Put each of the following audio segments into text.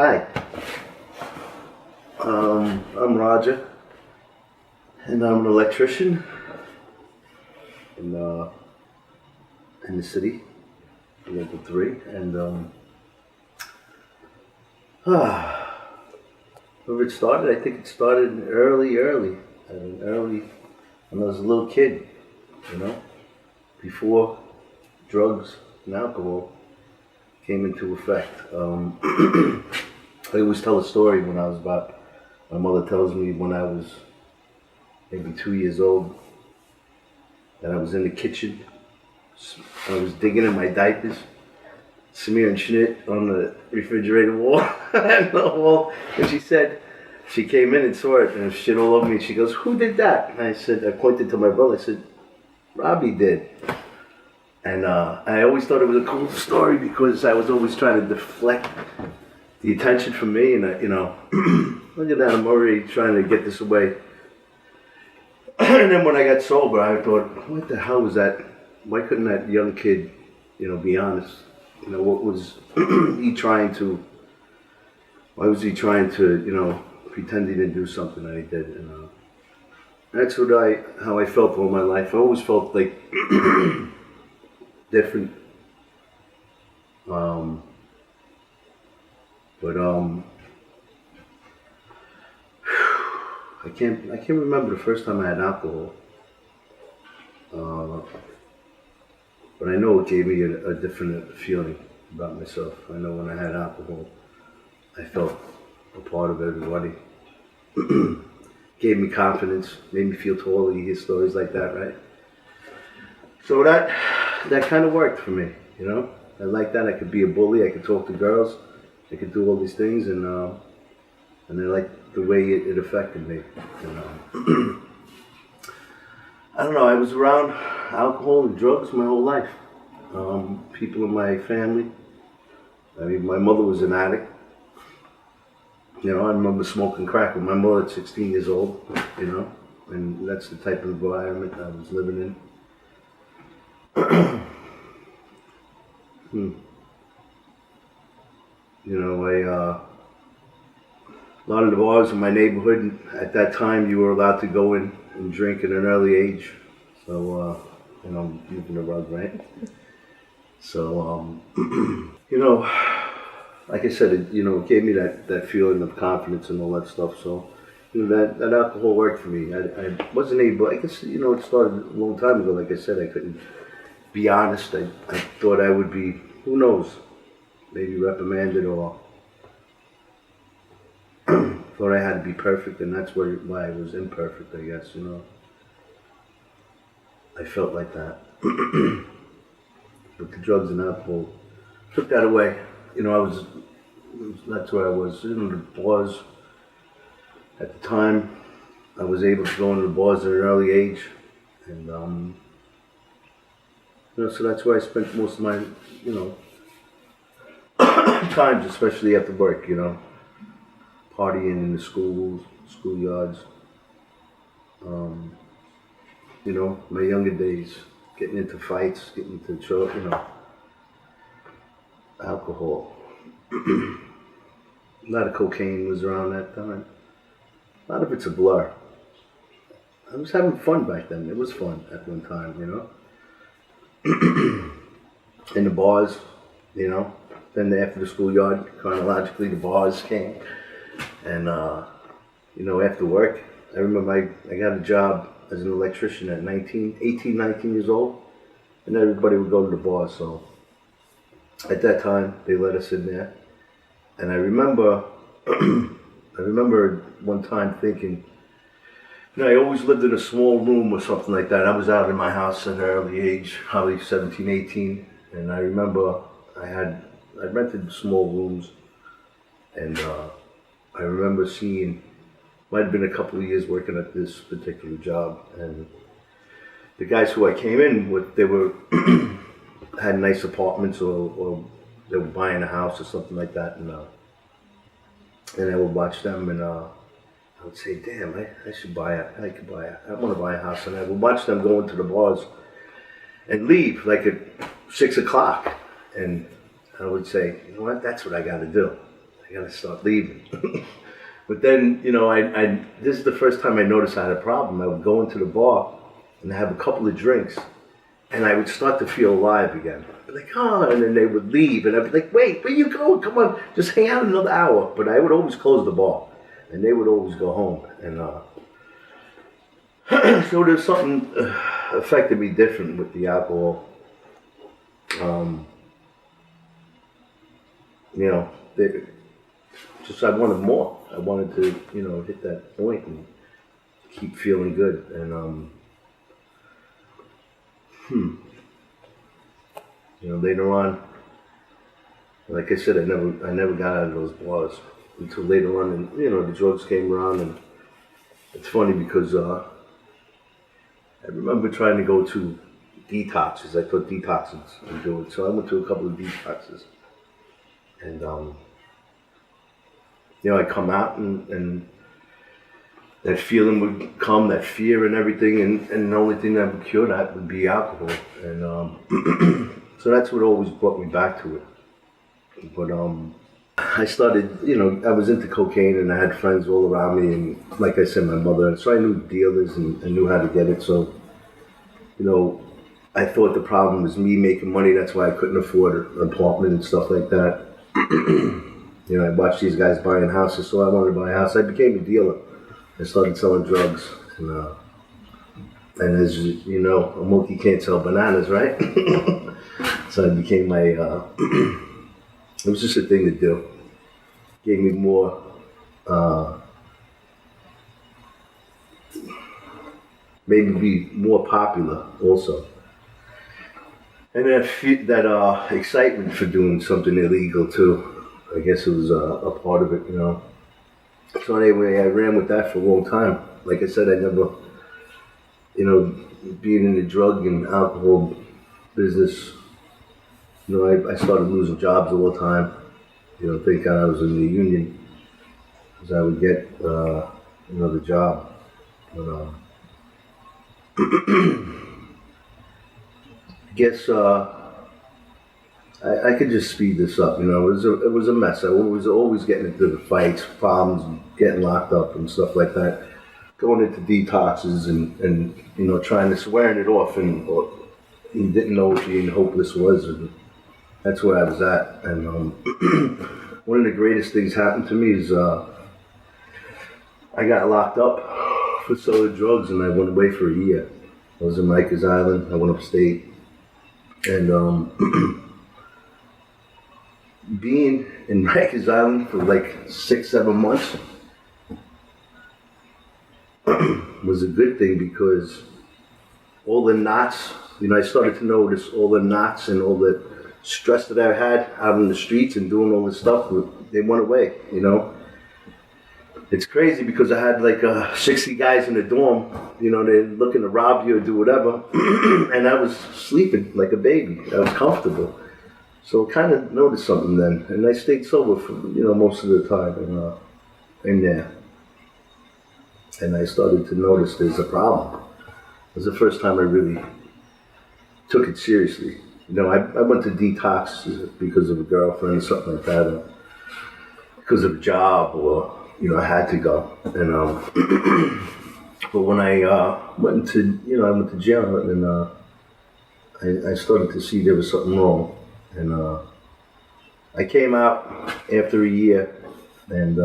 Hi, I'm Roger, and I'm an electrician in the city, local 3, and where it started, I think it started early, when I was a little kid, you know, before drugs and alcohol came into effect. I always tell a story when I was about, my mother tells me when I was maybe 2 years old, that I was in the kitchen, I was digging in my diapers, smearing shit on the refrigerator wall, and the wall, and she said, she came in and saw it, and there was shit all over me, and she goes, "Who did that?" And I said, I pointed to my brother, I said, "Robbie did." And I always thought it was a cool story because I was always trying to deflect the attention from me, and look at that, I'm already trying to get this away. And then when I got sober, I thought, what the hell was that? Why couldn't that young kid, be honest? What was he trying to, why was he trying to, pretend he didn't do something that he did? And that's how I felt all my life. I always felt like different. I can't remember the first time I had alcohol. But I know it gave me a different feeling about myself. I know when I had alcohol, I felt a part of everybody. Gave me confidence, made me feel taller. You hear stories like that, right? So that kind of worked for me, I like that. I could be a bully. I could talk to girls. I could do all these things, and I like the way it affected me. I don't know. I was around alcohol and drugs my whole life. People in my family. I mean, my mother was an addict. I remember smoking crack with my mother at 16 years old. And that's the type of environment I was living in. A lot of the bars in my neighborhood, at that time, you were allowed to go in and drink at an early age. So, moving the rug, right? So, like I said, it gave me that feeling of confidence and all that stuff. So, that alcohol worked for me. I wasn't able, I guess, it started a long time ago. Like I said, I couldn't be honest. I thought I would be, who knows, maybe reprimanded, or thought I had to be perfect, and that's why I was imperfect, I guess, I felt like that. But the drugs and alcohol took that away. That's where I was. The bars, at the time, I was able to go into the bars at an early age, and so that's where I spent most of my, times, especially after work, partying in the schoolyards. My younger days, getting into fights, getting into trouble, alcohol. A lot of cocaine was around that time. A lot of it's a blur. I was having fun back then. It was fun at one time, In the bars, Then after the schoolyard, chronologically, the bars came. And, after work, I remember I got a job as an electrician at 19 years old. And everybody would go to the bar. So at that time, they let us in there. And I remember one time thinking, I always lived in a small room or something like that. I was out in my house at an early age, probably 17, 18. And I remember I rented small rooms. And I remember seeing, might have been a couple of years working at this particular job. And the guys who I came in with, they were, had nice apartments, or they were buying a house or something like that. And I would watch them, and I would say, damn, I want to buy a house. And I would watch them go into the bars and leave like at 6 o'clock. And I would say, you know what, that's what I got to do. I gotta start leaving. But then, you know, this is the first time I noticed I had a problem. I would go into the bar and have a couple of drinks, and I would start to feel alive again. I'd be like, oh, and then they would leave, and I'd be like, wait, where you going? Come on, just hang out another hour. But I would always close the bar, and they would always go home. And so there's something affected me different with the alcohol. You know, I wanted more. I wanted to, you know, hit that point and keep feeling good. And you know, later on, like I said, I never got out of those bars until later on, and you know, the drugs came around. And it's funny because I remember trying to go to detoxes. I thought detoxes would do it, so I went to a couple of detoxes, and you know, I come out and that feeling would come, that fear and everything, and the only thing that would cure that would be alcohol. And so that's what always brought me back to it. But I started, you know, I was into cocaine, and I had friends all around me, and like I said, my mother, so I knew dealers and I knew how to get it. So, you know, I thought the problem was me making money. That's why I couldn't afford an apartment and stuff like that. You know, I watched these guys buying houses, so I wanted to buy a house. I became a dealer. I started selling drugs. And as you know, a monkey can't sell bananas, right? So it became my, it was just a thing to do. Gave me more, made me be more popular also. And that excitement for doing something illegal too. I guess it was a part of it, you know. So anyway, I ran with that for a long time. Like I said, I never, you know, being in the drug and alcohol business, you know, I started losing jobs all the time. You know, thank God I was in the union, because I would get another job. But I guess I could just speed this up. You know, it was a mess. I was always getting into the fights, problems, getting locked up and stuff like that. Going into detoxes and you know, trying to swearing it off, and you didn't know what being hopeless was. And that's where I was at. And one of the greatest things happened to me is I got locked up for selling drugs, and I went away for a year. I was in Rikers Island. I went upstate, and being in Rikers Island for like 6-7 months was a good thing, because all the knots, you know, I started to notice all the knots and all the stress that I had out in the streets and doing all this stuff, they went away, you know. It's crazy because I had like 60 guys in the dorm, you know, they're looking to rob you or do whatever, and I was sleeping like a baby. I was comfortable. So I kind of noticed something then, and I stayed sober for, you know, most of the time in there. And I started to notice there's a problem. It was the first time I really took it seriously. You know, I went to detox because of a girlfriend or something like that, or because of a job, or, you know, I had to go. And but when I went to jail, and I started to see there was something wrong. And I came out after a year, and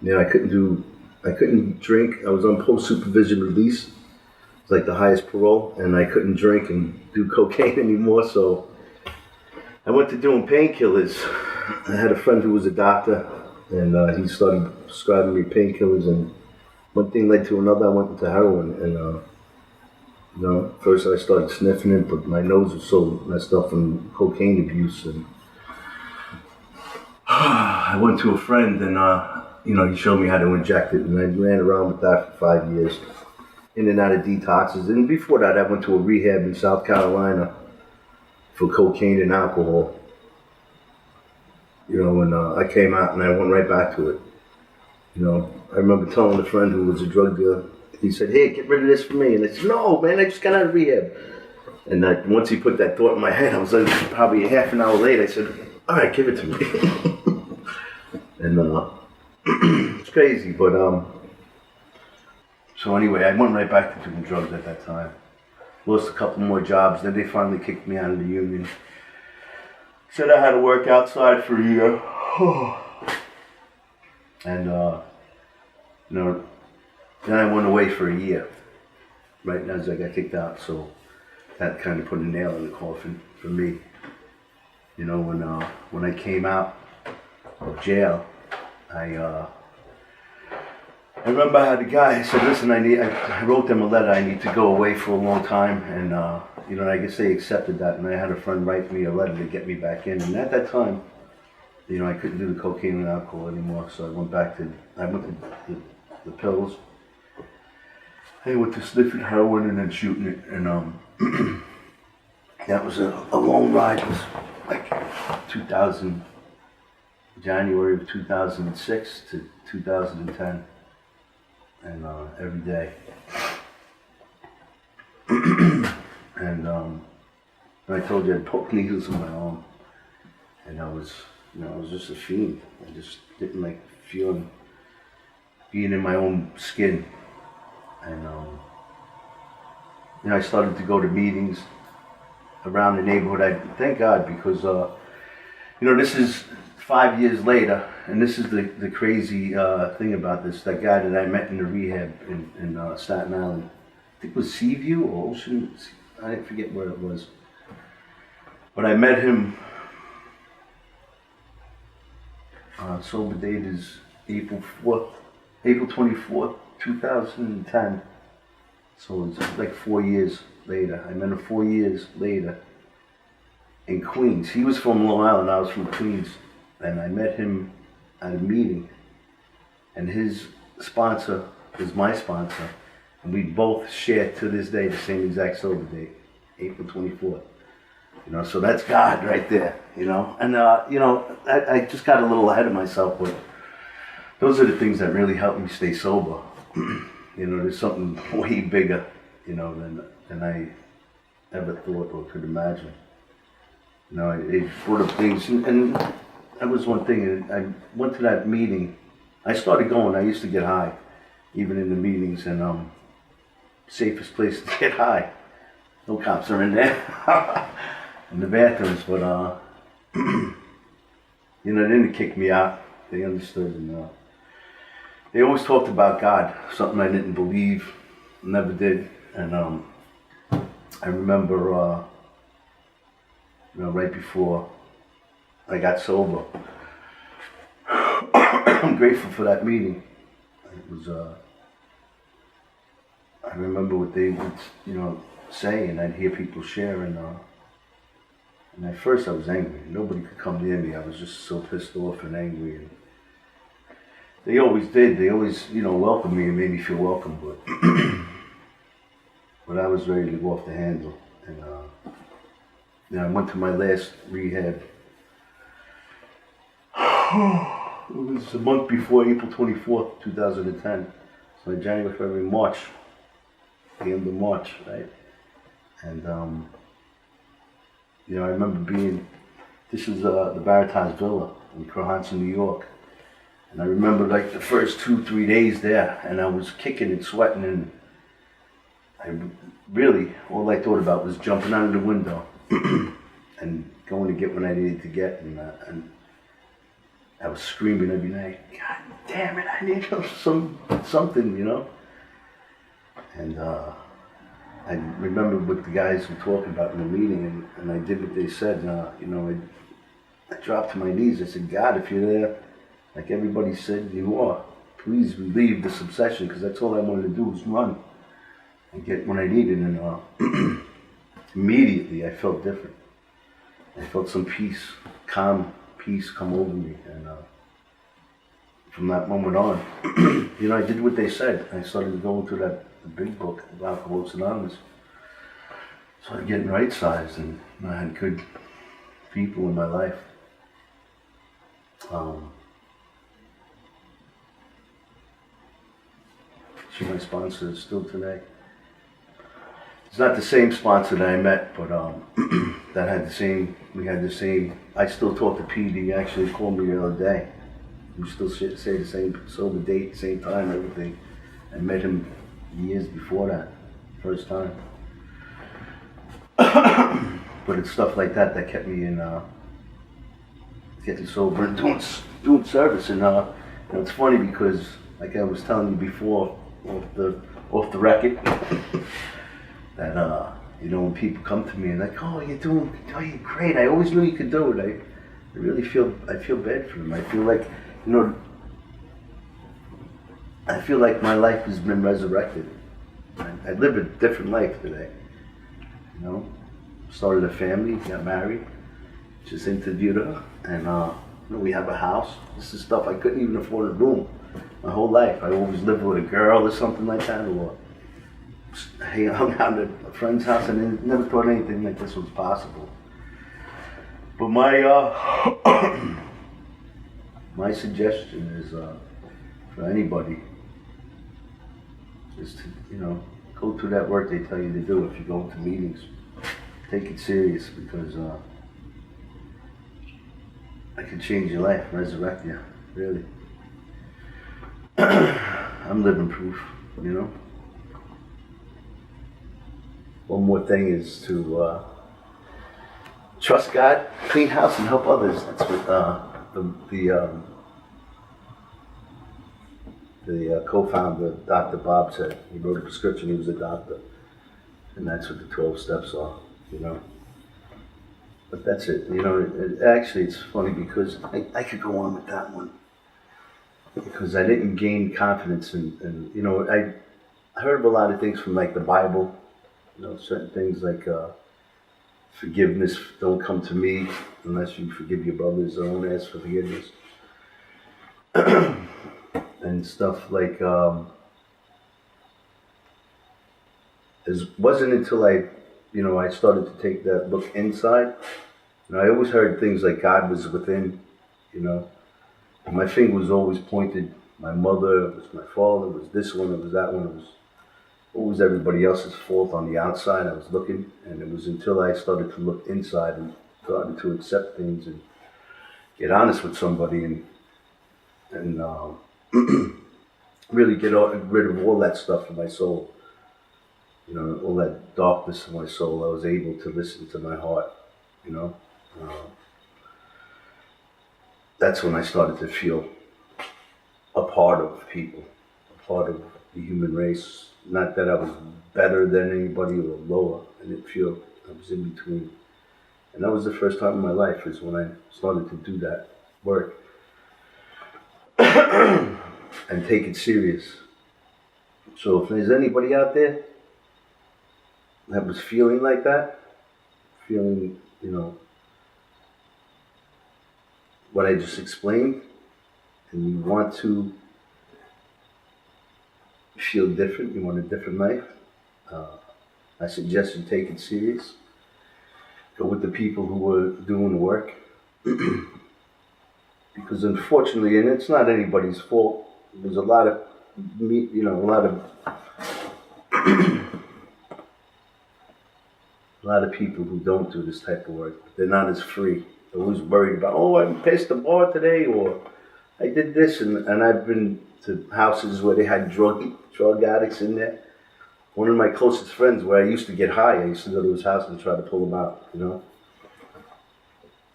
you know, I couldn't drink. I was on post-supervision release. It's like the highest parole, and I couldn't drink and do cocaine anymore, so I went to doing painkillers. I had a friend who was a doctor, and he started prescribing me painkillers, and one thing led to another. I went into heroin, and you know, first I started sniffing it, but my nose was so messed up from cocaine abuse, and I went to a friend, and you know, he showed me how to inject it, and I ran around with that for 5 years, in and out of detoxes. And before that, I went to a rehab in South Carolina for cocaine and alcohol. You know, and I came out and I went right back to it. You know, I remember telling a friend who was a drug dealer, he said, "Hey, get rid of this for me." And I said, "No, man, I just got out of rehab." And once he put that thought in my head, I was like, probably a half an hour later, I said, "All right, give it to me." And it's crazy, but so anyway, I went right back to doing drugs at that time. Lost a couple more jobs. Then they finally kicked me out of the union. Said I had to work outside for a year. And, then I went away for a year, right as I got kicked out. So that kind of put a nail in the coffin for me. When I came out of jail, I remember I had a guy. I said, "Listen, I wrote them a letter. I need to go away for a long time." And I guess they accepted that. And I had a friend write me a letter to get me back in. And at that time, I couldn't do the cocaine and alcohol anymore. So I went to the pills. I went to sniffing heroin and then shooting it. And that was a long ride. It was like January of 2006 to 2010. And every day. And I told you I had poked needles in my arm. And I was just a fiend. I just didn't like being in my own skin. And I started to go to meetings around the neighborhood. Thank God, because this is 5 years later, and this is the crazy thing about this. That guy that I met in the rehab in Staten Island, I think it was Seaview or Ocean. I didn't forget where it was. But I met him. Sober date is April 24th, 2010. So it's like 4 years later. I met him 4 years later in Queens. He was from Long Island, I was from Queens. And I met him at a meeting. And his sponsor is my sponsor. And we both share to this day the same exact sober date, April 24th. So that's God right there, And, I just got a little ahead of myself, but those are the things that really helped me stay sober. There's something way bigger, than I ever thought or could imagine. It brought up things, and that was one thing. I went to that meeting. I started going. I used to get high, even in the meetings, and safest place to get high. No cops are in there. In the bathrooms, but they didn't kick me out. They understood, and they always talked about God, something I didn't believe, never did. And I remember, right before I got sober, I'm grateful for that meeting. It was, I remember what they would, say, and I'd hear people share, and at first I was angry. Nobody could come near me. I was just so pissed off and angry. And they always did. They always, welcomed me and made me feel welcome. But I was ready to go off the handle. And I went to my last rehab. It was a month before April 24th, 2010. So January, February, March. The end of March, right? And I remember this is the Baratas Villa in Crohanson, New York. And I remember like the first 2-3 days there, and I was kicking and sweating, and all I thought about was jumping out of the window and going to get what I needed to get. And I was screaming every night, God damn it, I need something, And I remember what the guys were talking about in the meeting, and I did what they said. I dropped to my knees. I said, God, if you're there, like everybody said you are, please relieve this obsession, because that's all I wanted to do was run and get what I needed. And immediately I felt different. I felt some peace, calm peace come over me. And from that moment on, I did what they said. I started going through the big book of Alcoholics Anonymous. Started getting right-sized, and I had good people in my life. She's my sponsor still today. It's not the same sponsor that I met, but we had the same, I still talk to Pete. He actually called me the other day. We still say the same sober date, same time, everything. I met him years before that, first time. But it's stuff like that that kept me in getting sober and doing service. And it's funny because, like I was telling you before, off the record, that when people come to me and like, oh, you're great. I always knew you could do it. I really feel bad for them. I feel like, I feel like my life has been resurrected. I live a different life today. Started a family, got married, just interviewed her, and we have a house. This is stuff I couldn't even afford a room my whole life. I always lived with a girl or something like that, or hung out at a friend's house, and I never thought anything like this was possible. But my my suggestion is for anybody is to go through that work they tell you to do. If you go to meetings, take it serious, because I can change your life, resurrect you, really. I'm living proof, One more thing is to trust God, clean house, and help others. That's what the co-founder, Dr. Bob, said. He wrote a prescription. He was a doctor, and that's what the 12 steps are. But that's it. Actually, it's funny because I could go on with that one, because I didn't gain confidence I heard a lot of things from like the Bible, certain things like forgiveness, don't come to me unless you forgive your brothers, don't ask for forgiveness. And stuff like, it wasn't until I started to take that look inside. I always heard things like God was within, and my finger was always pointed. My mother, it was my father, it was this one, it was that one, it was always everybody else's fault on the outside. I was looking, and it was until I started to look inside and started to accept things and get honest with somebody and really get rid of all that stuff in my soul. All that darkness in my soul. I was able to listen to my heart, That's when I started to feel a part of people, a part of the human race. Not that I was better than anybody or lower. I didn't feel I was in between. And that was the first time in my life is when I started to do that work and take it serious. So if there's anybody out there that was feeling like that, feeling, what I just explained, and you want to feel different, you want a different life, I suggest you take it serious. Go with the people who are doing the work. Because unfortunately, and it's not anybody's fault, there's a lot of a lot of people who don't do this type of work. They're not as free. They're always worried about, I passed the bar today, or I did this, and I've been to houses where they had drug addicts in there. One of my closest friends, where I used to get high, I used to go to his house and try to pull him out,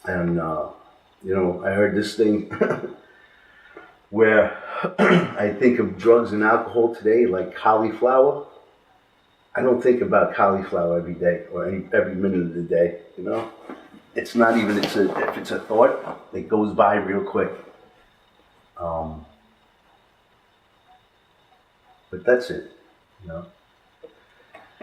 And I heard this thing where I think of drugs and alcohol today like cauliflower. I don't think about cauliflower every day or every minute of the day, It's not even, if it's a thought, it goes by real quick. But that's it,